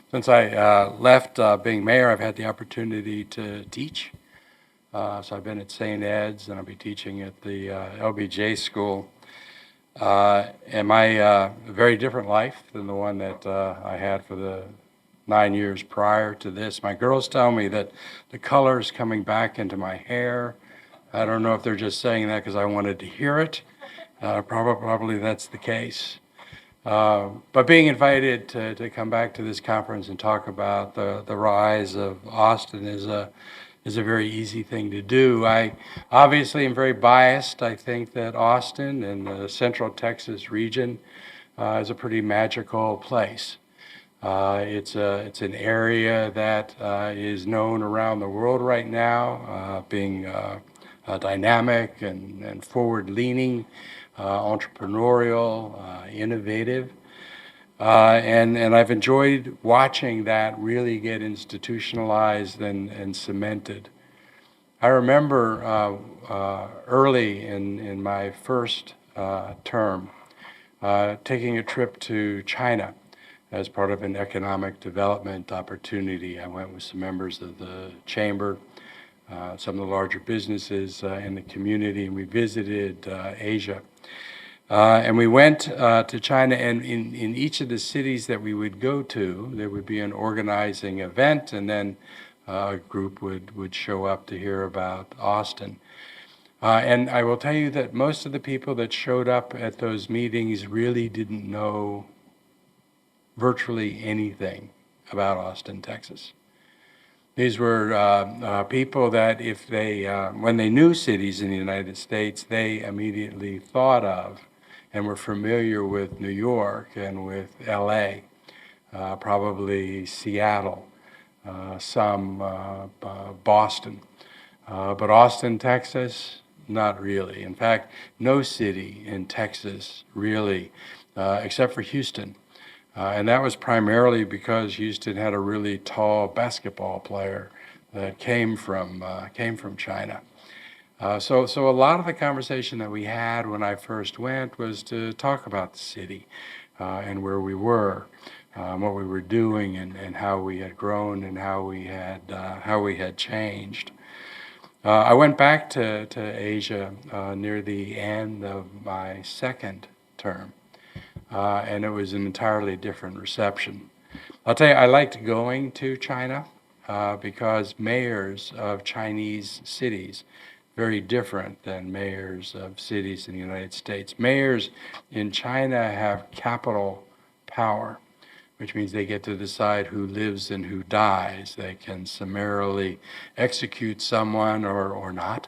Since I left being mayor, I've had the opportunity to teach. So I've been at St. Ed's, and I'll be teaching at the LBJ school. And my a very different life than the one that I had for the 9 years prior to this. My girls tell me that the color is coming back into my hair. I don't know if they're just saying that because I wanted to hear it. Probably that's the case. But being invited to come back to this conference and talk about the rise of Austin is a very easy thing to do. I obviously am very biased. I think that Austin and the Central Texas region is a pretty magical place. It's an area that is known around the world right now, being dynamic and forward-leaning, entrepreneurial, innovative. And I've enjoyed watching that really get institutionalized and cemented. I remember early in my first term taking a trip to China as part of an economic development opportunity. I went with some members of the chamber, some of the larger businesses in the community, and we visited Asia. And we went to China, and in each of the cities that we would go to, there would be an organizing event, and then a group would show up to hear about Austin. And I will tell you that most of the people that showed up at those meetings really didn't know virtually anything about Austin, Texas. These were people that if they, when they knew cities in the United States, they immediately thought of and were familiar with New York and with LA, probably Seattle, some Boston. But Austin, Texas, not really. In fact, no city in Texas really, except for Houston. And that was primarily because Houston had a really tall basketball player that came from China. So a lot of the conversation that we had when I first went was to talk about the city and where we were, what we were doing, and how we had grown and how we had changed. I went back to Asia near the end of my second term, and it was an entirely different reception. I'll tell you, I liked going to China because mayors of Chinese cities very different than mayors of cities in the United States. Mayors in China have capital power, which means they get to decide who lives and who dies. They can summarily execute someone or not.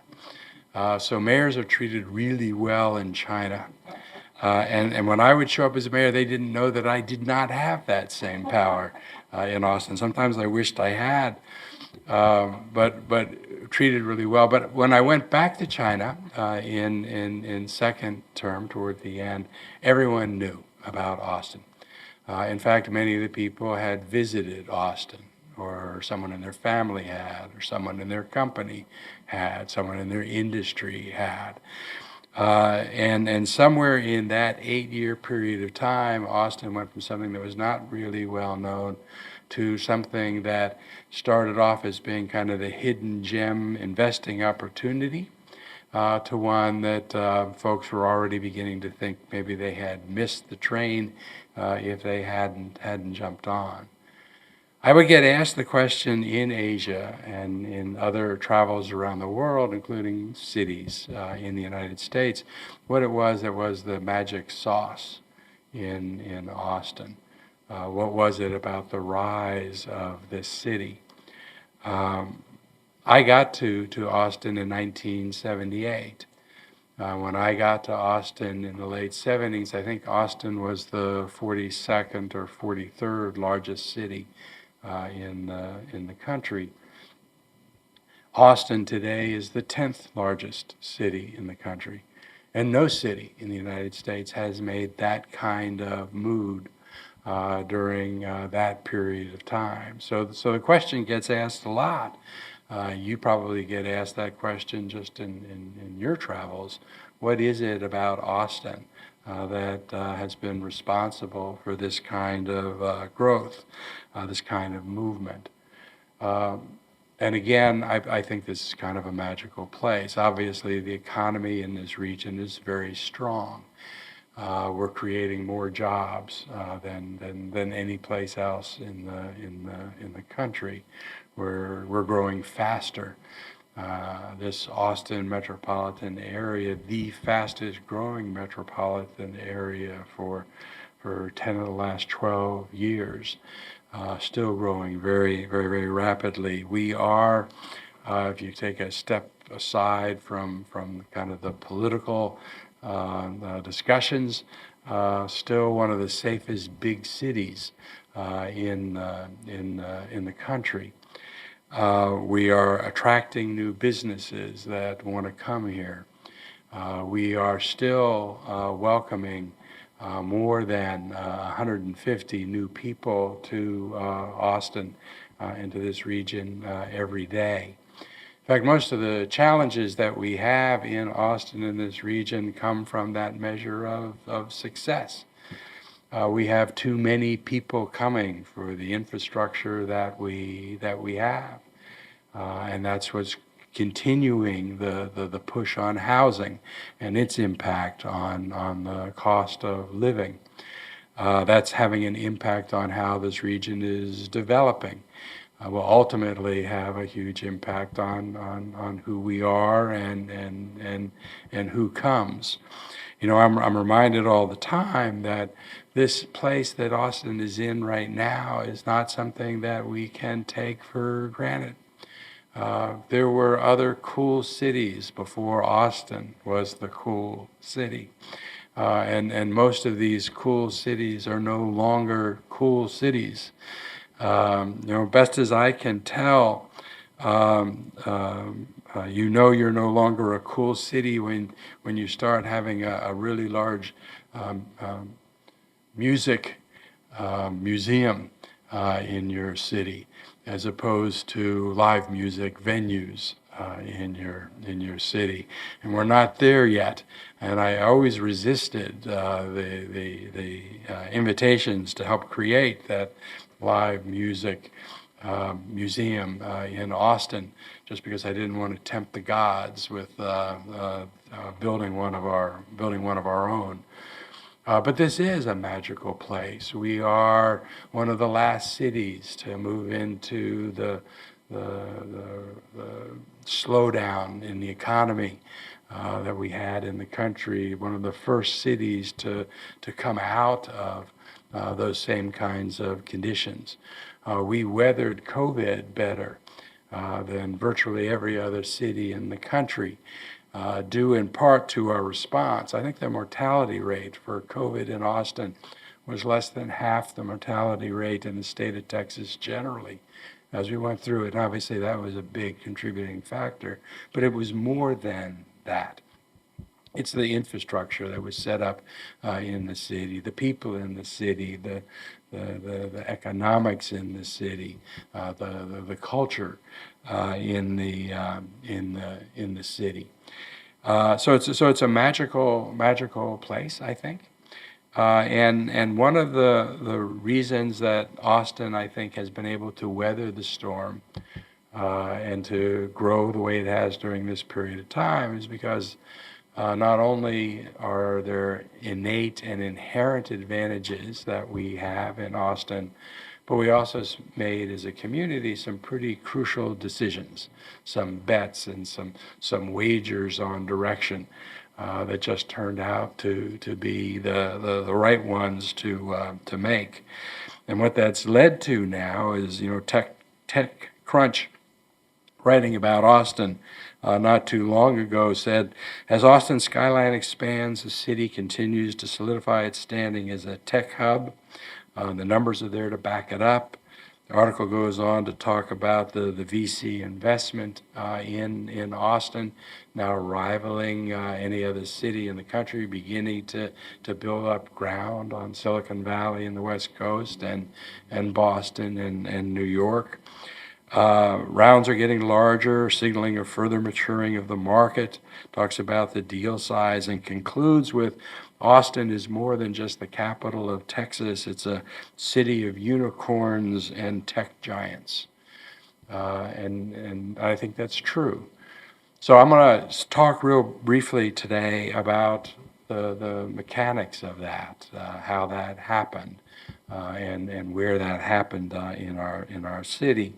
So mayors are treated really well in China. And when I would show up as a mayor, they didn't know that I did not have that same power in Austin. Sometimes I wished I had, but treated really well. But when I went back to China in second term toward the end, everyone knew about Austin. In fact, many of the people had visited Austin, or someone in their family had, or someone in their company had, someone in their industry had. And somewhere in that 8-year period of time, Austin went from something that was not really well known to something that started off as being kind of the hidden gem investing opportunity, to one that folks were already beginning to think maybe they had missed the train if they hadn't jumped on. I would get asked the question in Asia and in other travels around the world, including cities in the United States, what it was that was the magic sauce in Austin. What was it about the rise of this city? I got to Austin in 1978. When I got to Austin in the late 70s, I think Austin was the 42nd or 43rd largest city in the country. Austin today is the 10th largest city in the country, and no city in the United States has made that kind of mood during that period of time. So the question gets asked a lot. You probably get asked that question just in your travels. What is it about Austin that has been responsible for this kind of growth, this kind of movement. And again, I think this is kind of a magical place. Obviously, the economy in this region is very strong. We're creating more jobs than any place else in the country. We're growing faster. This Austin metropolitan area, the fastest growing metropolitan area for 10 of the last 12 years, still growing very, very, very rapidly. We are, if you take a step aside from kind of the political discussions, still one of the safest big cities in the country. We are attracting new businesses that want to come here. We are still welcoming more than 150 new people to Austin, into this region every day. In fact, most of the challenges that we have in Austin in this region come from that measure of success. We have too many people coming for the infrastructure that we have, and that's what's continuing the push on housing and its impact on the cost of living. That's having an impact on how this region is developing. Will ultimately have a huge impact on who we are and who comes. You know, I'm reminded all the time that this place that Austin is in right now is not something that we can take for granted. There were other cool cities before Austin was the cool city. And most of these cool cities are no longer cool cities. Best as I can tell, you're no longer a cool city when you start having a really large music museum in your city, as opposed to live music venues in your city. And we're not there yet. And I always resisted the invitations to help create that live music museum in Austin, just because I didn't want to tempt the gods with building one of our own. But this is a magical place. We are one of the last cities to move into the slowdown in the economy that we had in the country. One of the first cities to come out of those same kinds of conditions. We weathered COVID better than virtually every other city in the country, due in part to our response. I think the mortality rate for COVID in Austin was less than half the mortality rate in the state of Texas generally as we went through it. And obviously that was a big contributing factor, but it was more than that. It's the infrastructure that was set up in the city, the people in the city, the economics in the city, the culture in the city. So it's a magical place, I think. And one of the reasons that Austin, I think, has been able to weather the storm and to grow the way it has during this period of time is because not only are there innate and inherent advantages that we have in Austin, but we also made as a community some pretty crucial decisions, some bets and some wagers on direction that just turned out to be the right ones to make. And what that's led to now is, TechCrunch, writing about Austin not too long ago, said, as Austin's skyline expands, the city continues to solidify its standing as a tech hub. The numbers are there to back it up. The article goes on to talk about the VC investment in Austin, now rivaling any other city in the country, beginning to build up ground on Silicon Valley and the West Coast and Boston and New York. Rounds are getting larger, signaling a further maturing of the market. Talks about the deal size and concludes with Austin is more than just the capital of Texas. It's a city of unicorns and tech giants. And I think that's true. So I'm going to talk real briefly today about the mechanics of that, how that happened, and where that happened in our city,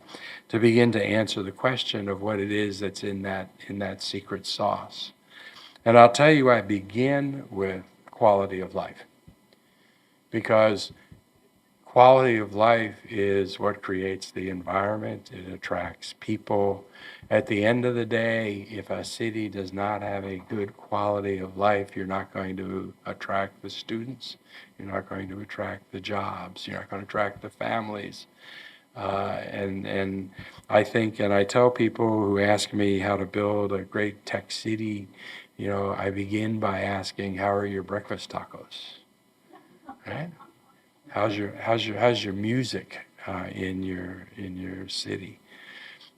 to begin to answer the question of what it is that's in that secret sauce. And I'll tell you, I begin with quality of life, because quality of life is what creates the environment. It attracts people. At the end of the day, if a city does not have a good quality of life, you're not going to attract the students. You're not going to attract the jobs. You're not going to attract the families. And I think, and I tell people who ask me how to build a great tech city, I begin by asking, how are your breakfast tacos? Right? How's your music in your city?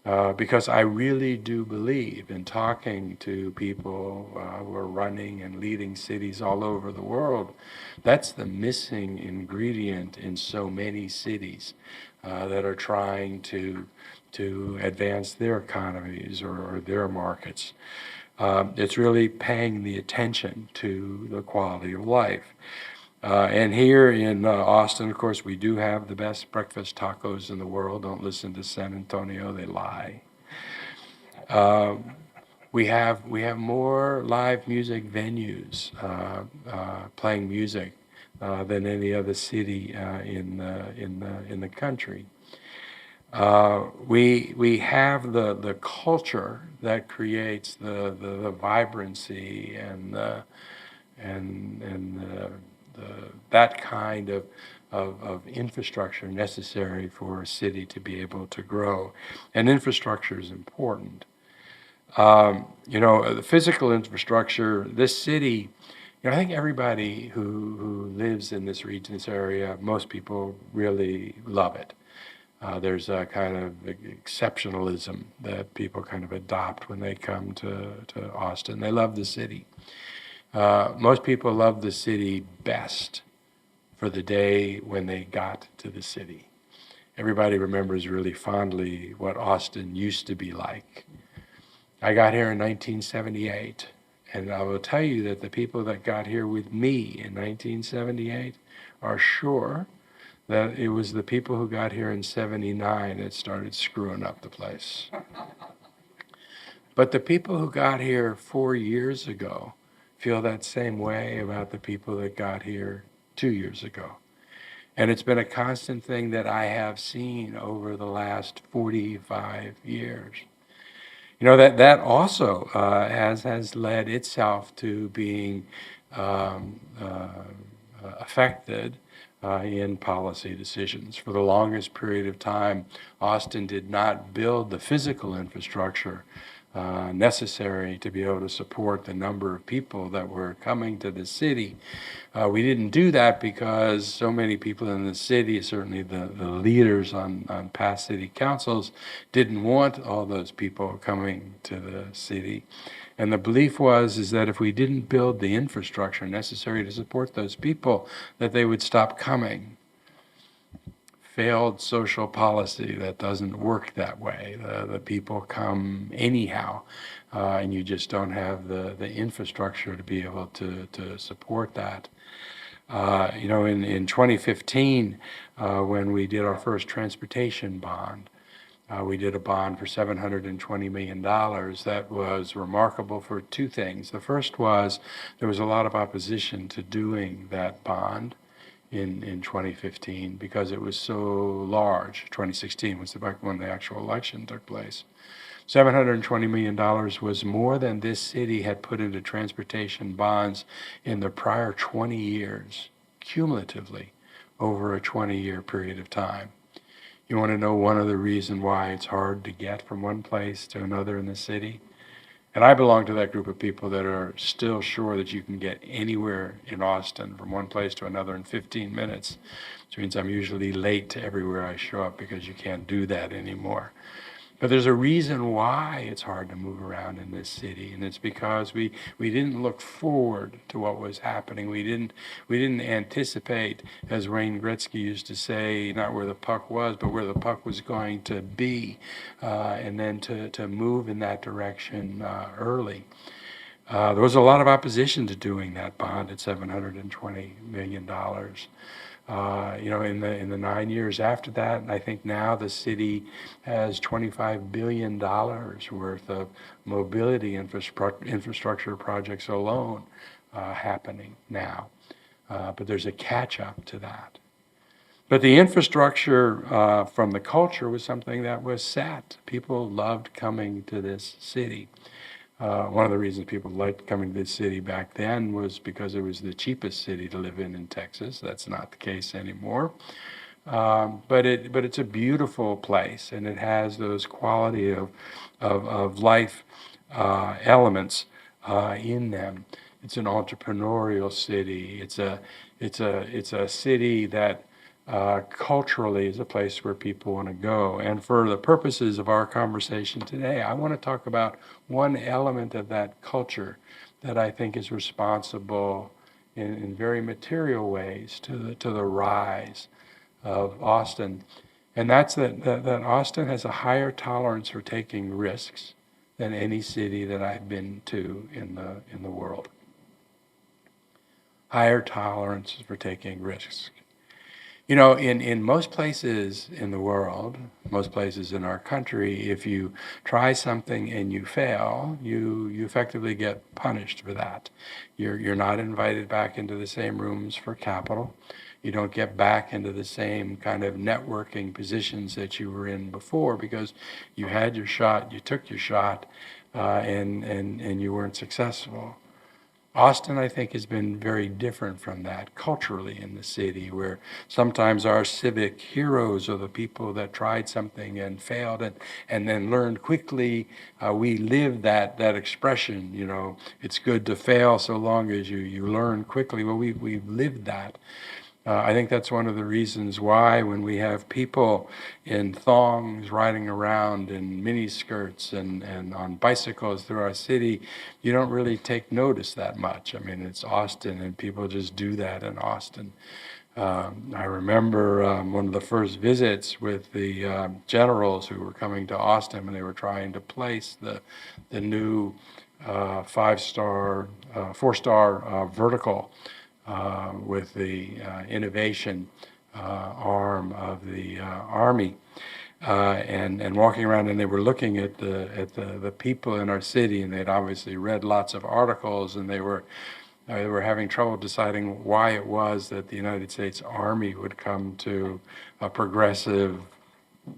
Because I really do believe, in talking to people who are running and leading cities all over the world, that's the missing ingredient in so many cities that are trying to advance their economies or their markets. It's really paying the attention to the quality of life. And here in Austin, of course, we do have the best breakfast tacos in the world. Don't listen to San Antonio, they lie. We have more live music venues playing music than any other city in the country. We have the culture that creates the vibrancy and that kind of infrastructure necessary for a city to be able to grow. And infrastructure is important. The physical infrastructure, this city, I think everybody who lives in this region, this area, most people really love it. There's a kind of exceptionalism that people kind of adopt when they come to Austin. They love the city. Most people love the city best for the day when they got to the city. Everybody remembers really fondly what Austin used to be like. I got here in 1978, and I will tell you that the people that got here with me in 1978 are sure that it was the people who got here in 79 that started screwing up the place. But the people who got here 4 years ago feel that same way about the people that got here 2 years ago. And it's been a constant thing that I have seen over the last 45 years. That also has led itself to being affected in policy decisions. For the longest period of time, Austin did not build the physical infrastructure necessary to be able to support the number of people that were coming to the city. We didn't do that because so many people in the city, certainly the leaders on past city councils, didn't want all those people coming to the city. And the belief is that if we didn't build the infrastructure necessary to support those people, that they would stop coming. Failed social policy that doesn't work that way. The people come anyhow, and you just don't have the infrastructure to be able to support that. In 2015, when we did our first transportation bond, we did a bond for $720 million. That was remarkable for two things. The first was there was a lot of opposition to doing that bond in 2015 because it was so large. 2016 was when the actual election took place. $720 million was more than this city had put into transportation bonds in the prior 20 years, cumulatively, over a 20-year period of time. You want to know one of the reasons why it's hard to get from one place to another in the city? And I belong to that group of people that are still sure that you can get anywhere in Austin from one place to another in 15 minutes, which means I'm usually late to everywhere I show up because you can't do that anymore. But there's a reason why it's hard to move around in this city, and it's because we didn't look forward to what was happening. We didn't anticipate, as Wayne Gretzky used to say, not where the puck was, but where the puck was going to be, and then to move in that direction early. There was a lot of opposition to doing that bond at $720 million. In the 9 years after that, and I think now the city has $25 billion worth of mobility infrastructure projects alone happening now. But there's a catch-up to that. But the infrastructure from the culture was something that was set. People loved coming to this city. One of the reasons people liked coming to this city back then was because it was the cheapest city to live in Texas. That's not the case anymore. But it's a beautiful place, and it has those quality of life elements in them. It's an entrepreneurial city. It's a city that culturally is a place where people want to go. And for the purposes of our conversation today, I want to talk about one element of that culture that I think is responsible in very material ways to the rise of Austin. And that's that Austin has a higher tolerance for taking risks than any city that I've been to in the world. Higher tolerance for taking risks. In most places in the world, most places in our country, if you try something and you fail, you effectively get punished for that. You're not invited back into the same rooms for capital. You don't get back into the same kind of networking positions that you were in before because you had your shot, you took your shot, and you weren't successful. Austin, I think, has been very different from that culturally in the city, where sometimes our civic heroes are the people that tried something and failed and then learned quickly. We live that expression, it's good to fail so long as you learn quickly. Well, we've lived that. I think that's one of the reasons why when we have people in thongs riding around in mini skirts and on bicycles through our city, you don't really take notice that much. I mean, it's Austin and people just do that in Austin. I remember one of the first visits with the generals who were coming to Austin, and they were trying to place the new 4-star vertical with the innovation arm of the Army, and walking around, and they were looking at the people in our city, and they'd obviously read lots of articles, and they were having trouble deciding why it was that the United States Army would come to a progressive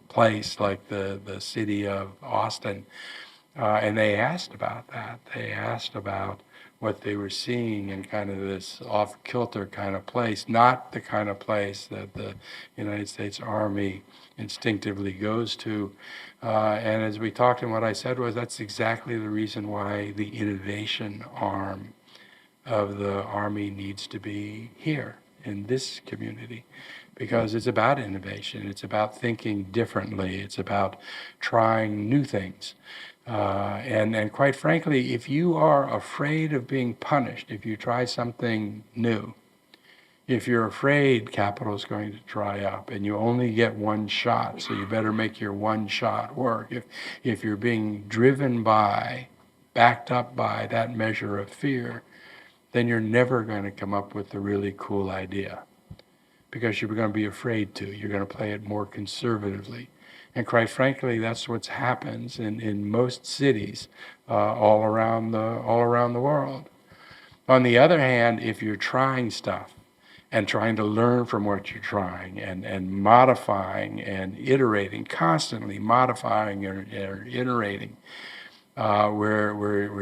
place like the city of Austin. And they asked about that. They asked about what they were seeing in kind of this off-kilter kind of place, not the kind of place that the United States Army instinctively goes to. And as we talked, and what I said was that's exactly the reason why the innovation arm of the Army needs to be here in this community, because it's about innovation. It's about thinking differently. It's about trying new things. And quite frankly, if you are afraid of being punished, if you try something new, if you're afraid capital is going to dry up and you only get one shot, so you better make your one shot work. If you're being driven by, backed up by that measure of fear, then you're never going to come up with a really cool idea, because you're going to be afraid to. You're going to play it more conservatively. And quite frankly, that's what happens in most cities all around the world. On the other hand, if you're trying stuff and trying to learn from what you're trying and modifying and iterating, constantly modifying or iterating, where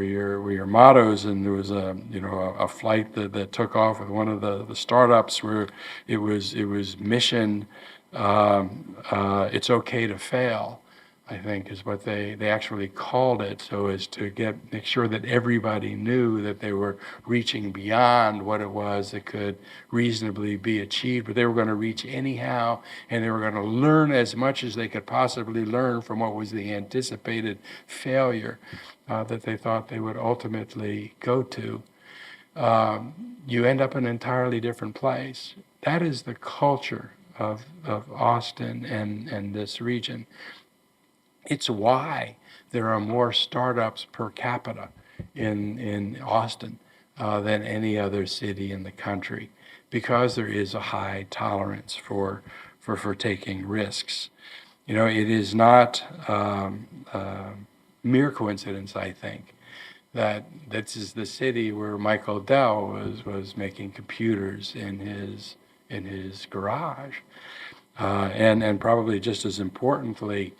your mottos, and there was a flight that took off with one of the startups where it was mission, it's okay to fail. I think is what they actually called it, so as to make sure that everybody knew that they were reaching beyond what it was that could reasonably be achieved, but they were going to reach anyhow, and they were going to learn as much as they could possibly learn from what was the anticipated failure that they thought they would ultimately go to. You end up in an entirely different place. That is the culture of Austin and this region. It's why there are more startups per capita in Austin than any other city in the country, because there is a high tolerance for taking risks. You know, it is not mere coincidence, I think, that this is the city where Michael Dell was making computers in his garage. And probably just as importantly,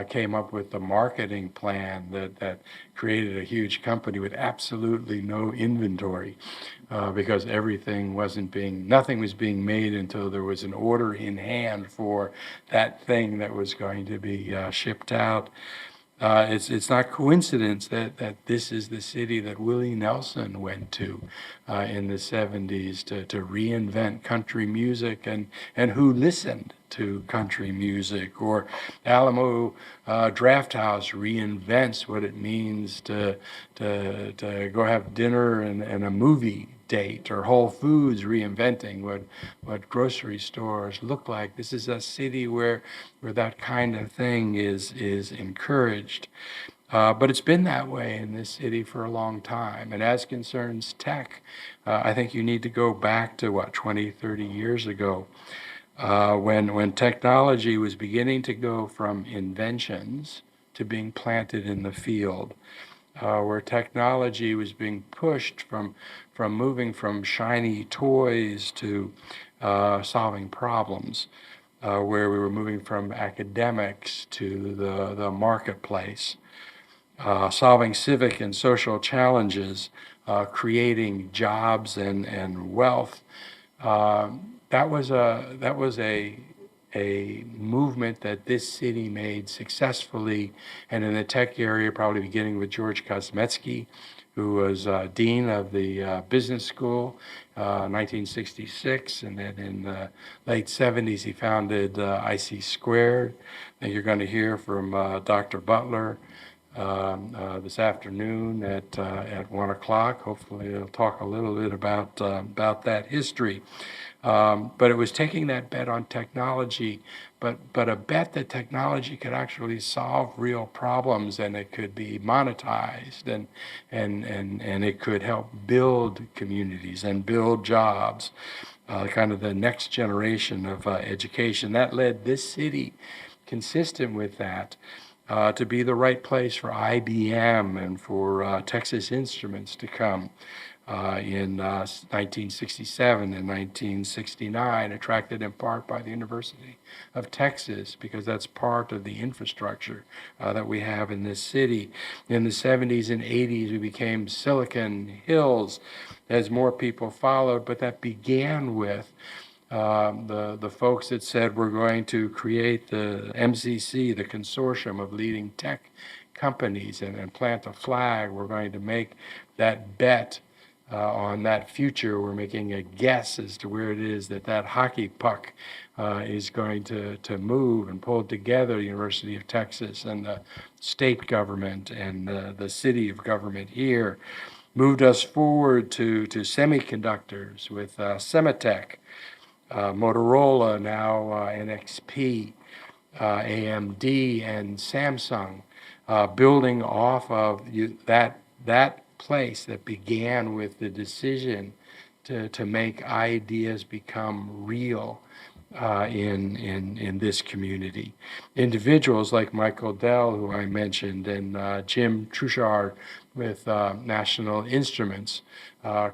came up with the marketing plan that created a huge company with absolutely no inventory, because nothing was being made until there was an order in hand for that thing that was going to be shipped out. It's not coincidence that this is the city that Willie Nelson went to in the 70s to reinvent country music, and who listened to country music. Or Alamo Drafthouse reinvents what it means to go have dinner and a movie date, or Whole Foods reinventing what grocery stores look like. This is a city where that kind of thing is encouraged. But it's been that way in this city for a long time. And as concerns tech, I think you need to go back to 20, 30 years ago, when technology was beginning to go from inventions to being planted in the field. Where technology was being pushed from moving from shiny toys to solving problems, where we were moving from academics to the marketplace, solving civic and social challenges, creating jobs and wealth. That was a movement that this city made successfully, and in the tech area, probably beginning with George Kosmetsky, who was dean of the business school, 1966, and then in the late 70s he founded IC Squared. I think you're going to hear from Dr. Butler this afternoon at 1 o'clock. Hopefully he'll talk a little bit about that history. But it was taking that bet on technology, but a bet that technology could actually solve real problems, and it could be monetized, and it could help build communities and build jobs, kind of the next generation of education. That led this city, consistent with that, to be the right place for IBM and for Texas Instruments to come. In 1967 and 1969, attracted in part by the University of Texas, because that's part of the infrastructure that we have in this city. In the 70s and 80s, we became Silicon Hills as more people followed, but that began with the folks that said we're going to create the MCC, the consortium of leading tech companies, and plant a flag. We're going to make that bet on that future. We're making a guess as to where it is that hockey puck is going to move, and pulled together the University of Texas and the state government and the city of government here. Moved us forward to semiconductors with Semitech, Motorola, now NXP, AMD, and Samsung, building off of that place that began with the decision to make ideas become real in this community. Individuals like Michael Dell, who I mentioned, and Jim Truchard with National Instruments,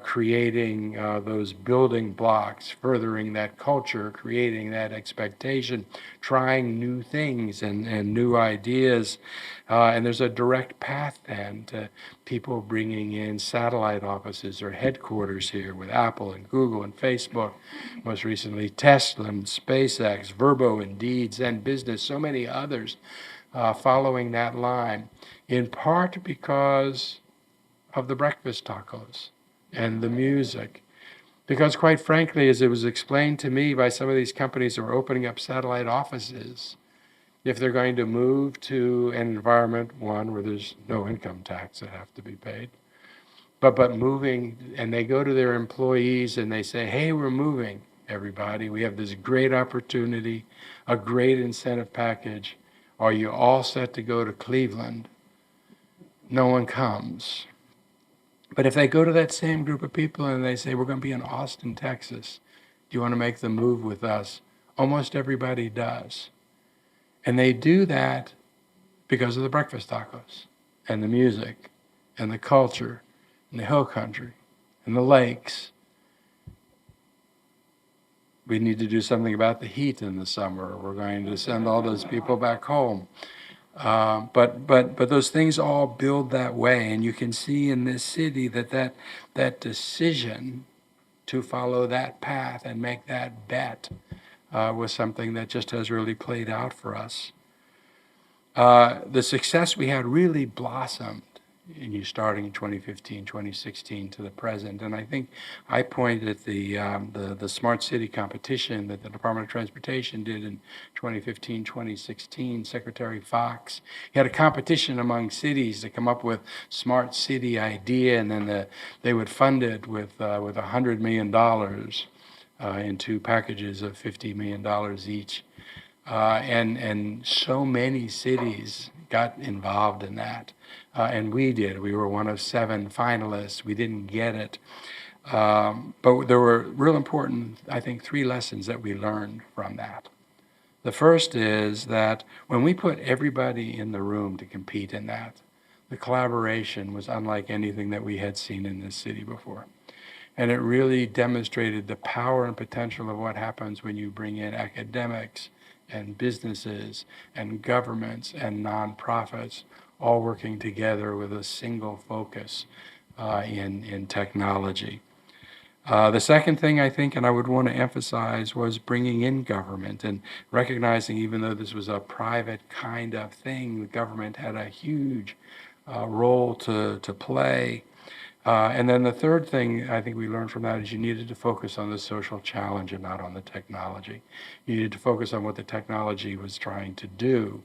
creating those building blocks, furthering that culture, creating that expectation, trying new things and new ideas. And there's a direct path then to people bringing in satellite offices or headquarters here with Apple and Google and Facebook, most recently Tesla and SpaceX, Verbo, Indeed, Zen Business, so many others. following that line, in part because of the breakfast tacos and the music. Because quite frankly, as it was explained to me by some of these companies who are opening up satellite offices, if they're going to move to an environment, one, where there's no income tax that have to be paid, but moving, and they go to their employees and they say, hey, we're moving, everybody. We have this great opportunity, a great incentive package. Are you all set to go to Cleveland? No one comes. But if they go to that same group of people and they say, we're going to be in Austin, Texas, do you want to make the move with us? Almost everybody does. And they do that because of the breakfast tacos and the music and the culture and the hill country and the lakes. We need to do something about the heat in the summer. We're going to send all those people back home. But those things all build that way, and you can see in this city that decision to follow that path and make that bet was something that just has really played out for us. The success we had really blossomed in you starting in 2015, 2016 to the present. And I think I pointed at the Smart City competition that the Department of Transportation did in 2015, 2016. Secretary Fox, he had a competition among cities to come up with smart city idea, and then they would fund it with $100 million in two packages of $50 million each. And so many cities got involved in that. And we did. We were one of 7 finalists. We didn't get it. But there were real important, I think, 3 lessons that we learned from that. The first is that when we put everybody in the room to compete in that, the collaboration was unlike anything that we had seen in this city before. And it really demonstrated the power and potential of what happens when you bring in academics and businesses and governments and nonprofits all working together with a single focus in technology. The second thing I think, and I would want to emphasize, was bringing in government and recognizing, even though this was a private kind of thing, the government had a huge role to play. And then the third thing I think we learned from that is you needed to focus on the social challenge and not on the technology. You needed to focus on what the technology was trying to do.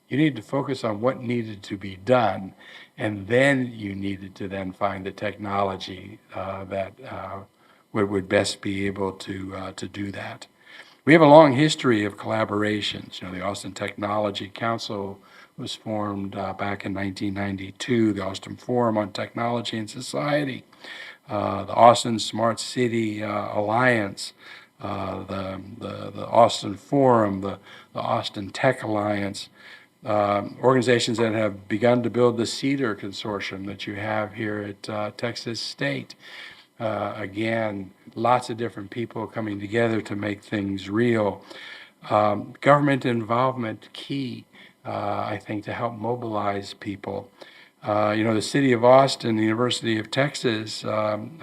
You needed to focus on what needed to be done, and then you needed to then find the technology that would best be able to do that. We have a long history of collaborations. You know, the Austin Technology Council was formed back in 1992, the Austin Forum on Technology and Society, the Austin Smart City Alliance, the Austin Forum, the Austin Tech Alliance, organizations that have begun to build the CEDAR consortium that you have here at Texas State. Again, lots of different people coming together to make things real. Government involvement key, I think, to help mobilize people. The city of Austin, the University of Texas, in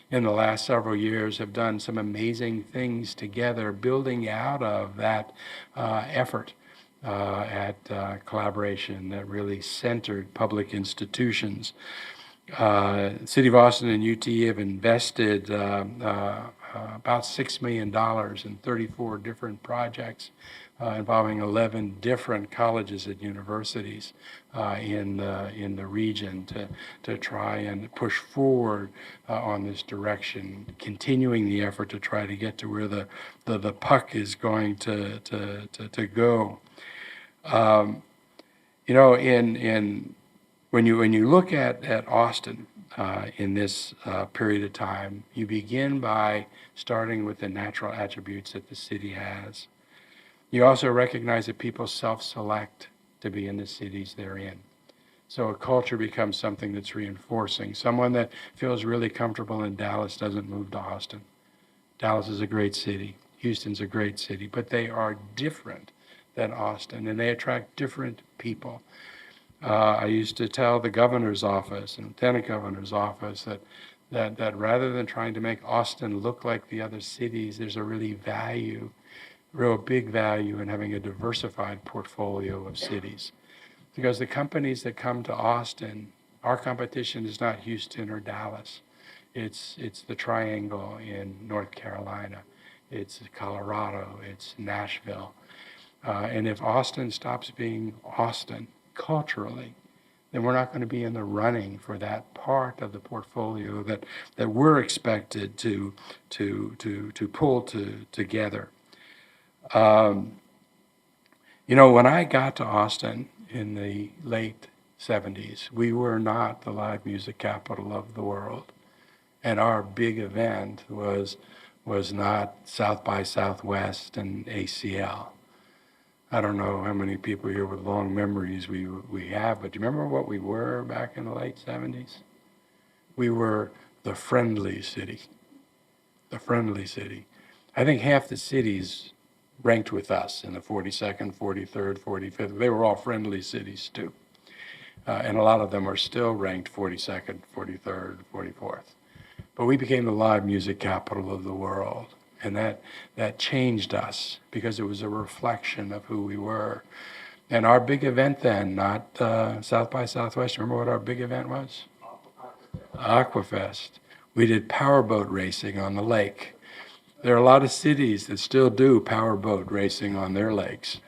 the last several years have done some amazing things together, building out of that effort at collaboration that really centered public institutions. City of Austin and UT have invested about $6 million in 34 different projects involving 11 different colleges and universities in the region to try and push forward on this direction, continuing the effort to try to get to where the puck is going to go. When you look at Austin in this period of time, you begin by starting with the natural attributes that the city has. You also recognize that people self-select to be in the cities they're in. So a culture becomes something that's reinforcing. Someone that feels really comfortable in Dallas doesn't move to Austin. Dallas is a great city. Houston's a great city, but they are different than Austin, and they attract different people. I used to tell the governor's office and lieutenant governor's office that rather than trying to make Austin look like the other cities, there's a really value real big value in having a diversified portfolio of cities. Because the companies that come to Austin, our competition is not Houston or Dallas. It's the Triangle in North Carolina. It's Colorado. It's Nashville. And if Austin stops being Austin culturally, then we're not going to be in the running for that part of the portfolio that we're expected to pull together. When I got to Austin in the late 70s, we were not the live music capital of the world. And our big event was not South by Southwest and ACL. I don't know how many people here with long memories we have, but do you remember what we were back in the late 70s? We were the friendly city. The friendly city. I think half the cities ranked with us in the 42nd, 43rd, 45th. They were all friendly cities too. And a lot of them are still ranked 42nd, 43rd, 44th. But we became the live music capital of the world. And that changed us because it was a reflection of who we were. And our big event then, not South by Southwest, remember what our big event was? Aquafest. We did powerboat racing on the lake. There are a lot of cities that still do powerboat racing on their lakes,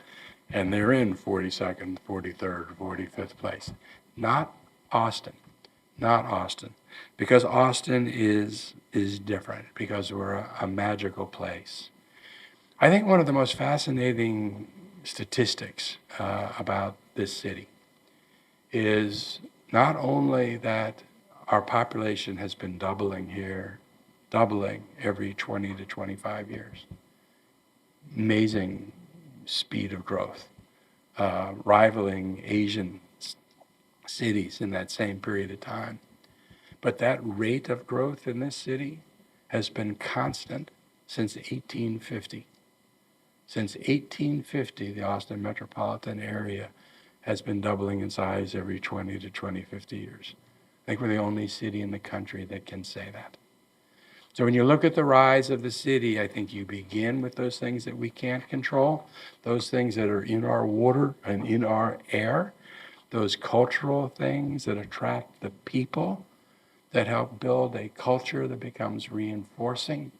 and they're in 42nd, 43rd, 45th place. Not Austin. Not Austin. Because Austin is different, because we're a magical place. I think one of the most fascinating statistics about this city is not only that our population has been doubling here, doubling every 20 to 25 years. Amazing speed of growth, rivaling Asian cities in that same period of time. But that rate of growth in this city has been constant since 1850. Since 1850, the Austin metropolitan area has been doubling in size every 20 to 50 years. I think we're the only city in the country that can say that. So when you look at the rise of the city, I think you begin with those things that we can't control, those things that are in our water and in our air, those cultural things that attract the people, that help build a culture that becomes reinforcing,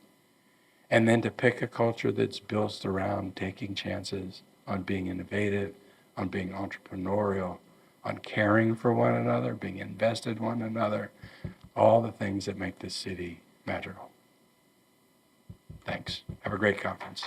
and then to pick a culture that's built around taking chances, on being innovative, on being entrepreneurial, on caring for one another, being invested in one another, all the things that make this city magical. Thanks. Have a great conference.